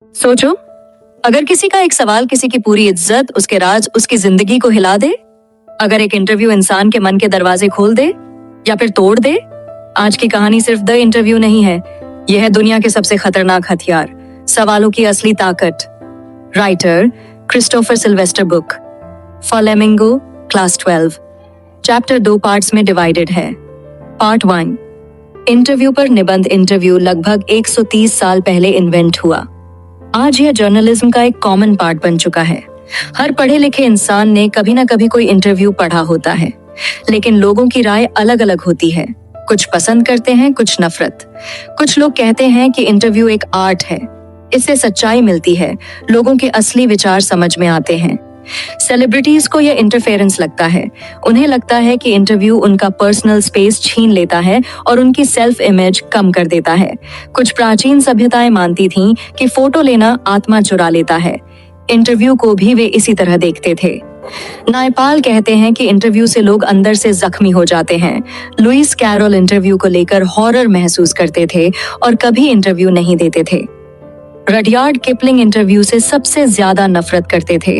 सोचो, अगर किसी का एक सवाल किसी की पूरी इज्जत, उसके राज, उसकी जिंदगी को हिला दे, अगर एक इंटरव्यू इंसान के मन के दरवाजे खोल दे या फिर तोड़ दे। आज की कहानी सिर्फ द इंटरव्यू नहीं है, यह है दुनिया के सबसे खतरनाक हथियार, सवालों की असली ताकत। Writer Christopher Sylvester book, flamingo, class 12। Chapter 2 parts में डिवाइडेड है। पार्ट 1, इंटरव्यू पर निबंध। इंटरव्यू लगभग 130 साल पहले इन्वेंट हुआ। आज यह जर्नलिज्म का एक कॉमन पार्ट बन चुका है। हर पढ़े लिखे इंसान ने कभी ना कभी कोई इंटरव्यू पढ़ा होता है, लेकिन लोगों की राय अलग अलग होती है। कुछ पसंद करते हैं, कुछ नफरत। कुछ लोग कहते हैं कि इंटरव्यू एक आर्ट है, इससे सच्चाई मिलती है, लोगों के असली विचार समझ में आते हैं। सेलिब्रिटीज को यह इंटरफेरेंस लगता है। उन्हें लगता है कि इंटरव्यू उनका पर्सनल स्पेस छीन लेता है और उनकी सेल्फ इमेज कम कर देता है। कुछ प्राचीन सभ्यताएं मानती थीं कि फोटो लेना आत्मा चुरा लेता है। इंटरव्यू को भी वे इसी तरह देखते थे। नायपाल कहते हैं कि इंटरव्यू से लोग अंदर से जख्मी हो जाते हैं। लुइस कैरोल इंटरव्यू को लेकर हॉरर महसूस करते थे और कभी इंटरव्यू नहीं देते थे। रडयार्ड किपलिंग इंटरव्यू से सबसे ज्यादा नफरत करते थे।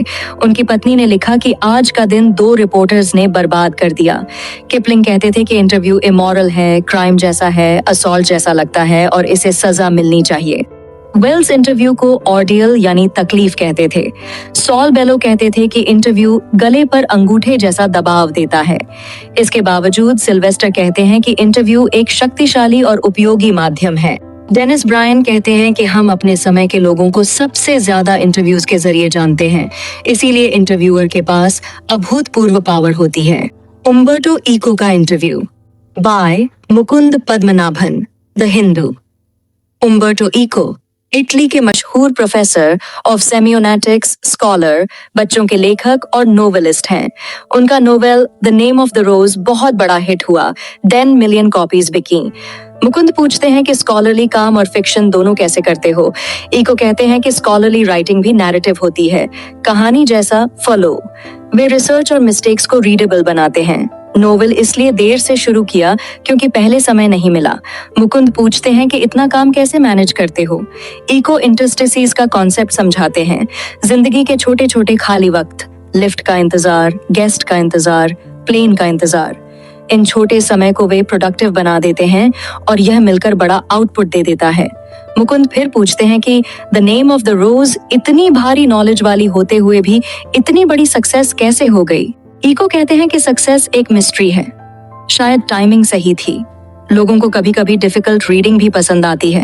उनकी पत्नी ने लिखा कि आज का दिन 2 रिपोर्टर्स ने बर्बाद कर दिया। किपलिंग कहते थे कि इंटरव्यू इमोरल है, क्राइम जैसा है, असॉल्ट जैसा लगता है और इसे सजा मिलनी चाहिए। वेल्स इंटरव्यू को ऑर्डियल यानी तकलीफ कहते थे। सॉल बेलो कहते थे कि इंटरव्यू गले पर अंगूठे जैसा दबाव देता है। इसके बावजूद सिल्वेस्टर कहते हैं कि इंटरव्यू एक शक्तिशाली और उपयोगी माध्यम है। डेनिस ब्रायन कहते हैं कि हम अपने समय के लोगों को सबसे ज्यादा इंटरव्यूज के जरिए जानते हैं, इसीलिए इंटरव्यूअर के पास अभूतपूर्व पावर होती है। उम्बर्टो इको का interview by Mukund Padmanabhan, the Hindu. Umberto Eco Italy के मशहूर प्रोफेसर ऑफ सेमियोनेटिक्स, स्कॉलर, बच्चों के लेखक और नोवेलिस्ट हैं। उनका novel the name of the rose बहुत बड़ा हिट हुआ, 10 मिलियन कॉपीज बिकी। मुकुंद पूछते हैं कि स्कॉलरली काम और फिक्शन दोनों कैसे करते हो। इको कहते हैं कि स्कॉलरली राइटिंग भी नैरेटिव होती है, कहानी जैसा फॉलो। वे रिसर्च और मिस्टेक्स को रीडेबल बनाते हैं। नोवेल इसलिए देर से शुरू किया क्योंकि पहले समय नहीं मिला। मुकुंद पूछते हैं कि इतना काम कैसे मैनेज करते हो। इको इंटरस्टिसेस का कॉन्सेप्ट समझाते हैं। जिंदगी के छोटे छोटे खाली वक्त, लिफ्ट का इंतजार, गेस्ट का इंतजार, प्लेन का इंतजार, इन छोटे समय को वे प्रोडक्टिव बना देते हैं और यह मिलकर बड़ा आउटपुट दे देता है। मुकुंद फिर पूछते हैं कि द नेम ऑफ द रोज इतनी भारी नॉलेज वाली होते हुए भी इतनी बड़ी सक्सेस कैसे हो गई। इको कहते हैं कि सक्सेस एक मिस्ट्री है। शायद टाइमिंग सही थी। लोगों को कभी कभी डिफिकल्ट रीडिंग भी पसंद आती है।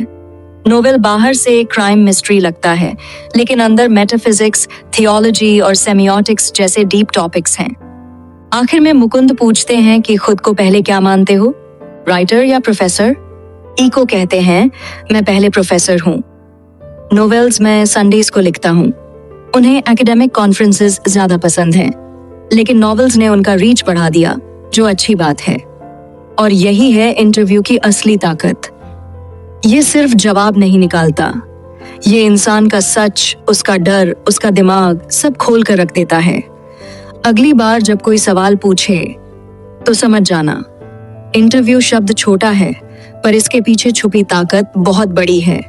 नोवेल बाहर से क्राइम मिस्ट्री लगता है, लेकिन अंदर मेटाफिजिक्स, थियोलॉजी और सेमियोटिक्स जैसे डीप टॉपिक्स हैं। आखिर में मुकुंद पूछते हैं कि खुद को पहले क्या मानते हो, राइटर या प्रोफेसर। इको कहते हैं, मैं पहले प्रोफेसर हूँ। नोवेल्स मैं संडेज को लिखता हूँ। उन्हें एकेडमिक कॉन्फ्रेंसेस ज्यादा पसंद हैं, लेकिन नॉवेल्स ने उनका रीच बढ़ा दिया, जो अच्छी बात है। और यही है इंटरव्यू की असली ताकत। ये सिर्फ जवाब नहीं निकालता, ये इंसान का सच, उसका डर, उसका दिमाग सब खोल कर रख देता है। अगली बार जब कोई सवाल पूछे तो समझ जाना, इंटरव्यू शब्द छोटा है पर इसके पीछे छुपी ताकत बहुत बड़ी है।